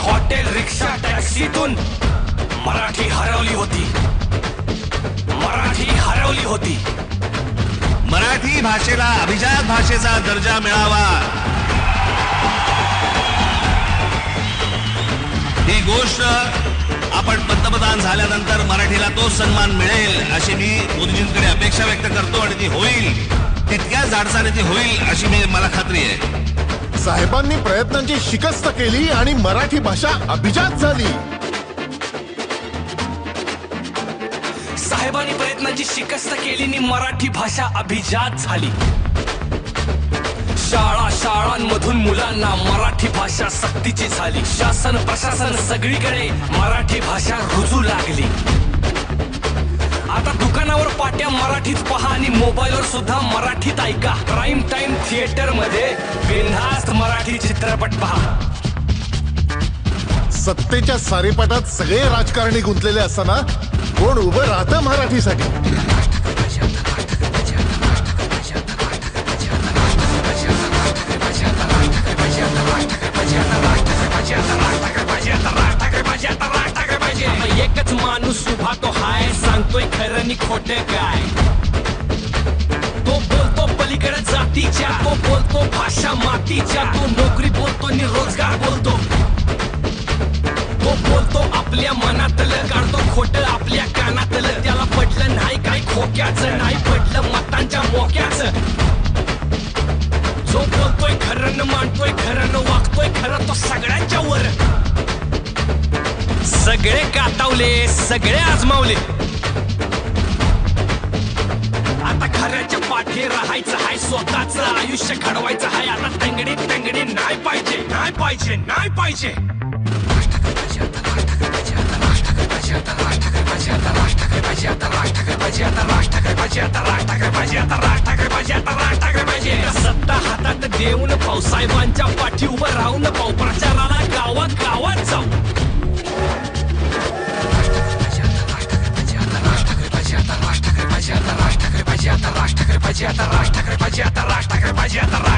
Hotel रिक्षा टॅक्सीतून मराठी हरवली होती. मराठी हरवली होती. मराठी भाषेला अभिजात भाषेचा दर्जा मिळावा ही गोष्ट आपण पंतप्रधान झाल्यानंतर मराठीला तो सन्मान मिळेल अशी मी मोदीजींकडे अपेक्षा व्यक्त करतो आणि ती होईल तितक्या धाडसाने ती होईल अशी मला खात्री आहे. साहेबांनी प्रयत्नांची शिकस्त केली आणि मराठी भाषा अभिजात झाली. साहेबांनी प्रयत्नांची शिकस्त केली आणि मराठी भाषा अभिजात झाली. शाळा शाळांमधून मुलांना मराठी भाषा सक्तीची झाली. शासन प्रशासन सगळीकडे मराठी भाषा रुजू लागली. आता दुकानावर पाट्या मराठीत पहा आणि मोबाईलवर सुद्धा मराठीत ऐका. प्राईम टाइम थिएटर मध्ये बिनधास्त मराठी चित्रपट पहा. सत्तेच्या सारेपाटात सगळे राजकारणी गुंतलेले असताना कोण उभं राहतं मराठीसाठी? एकच माणूस उभा तो हाय सांगतोय खरं आणि खोटं काय. तो बोलतो पलीकडे जातीच्या, तो बोलतो भाषा मातीच्या, तो नोकरी बोलतो आणि रोजगार बोलतो. तो बोलतो आपल्या मनातलं, काढतो खोटं आपल्या कानातलं. त्याला पडलं नाही काय खोक्याचं, नाही पडलं मतांच्या मोक्याचं. जो बोलतोय खरं न मांडतोय खरं न वागतोय खरं तो सगळ्यांच्या वर. सगळे कातावले सगळे आजमावले. आता खऱ्याच्या पाठी राहायचं हाय, स्वतःच आयुष्य घडवायचं हाय. आता तंगडी तंगडी नाही पाहिजे, नाही पाहिजे, नाही पाहिजे. सत्ता हातात देऊन भाऊसाहेबांच्या पाठी उभं राहून भाऊ प्रचाराला गावात गावात जाऊ. राज ठाकरे पाहिजे, आता राज ठाकरे पाहिजे, आता राज ठाकरे पाहिजे, आता राज ठाकरे पाहिजे, आता राज ठाकरे पाहिजे, आता राज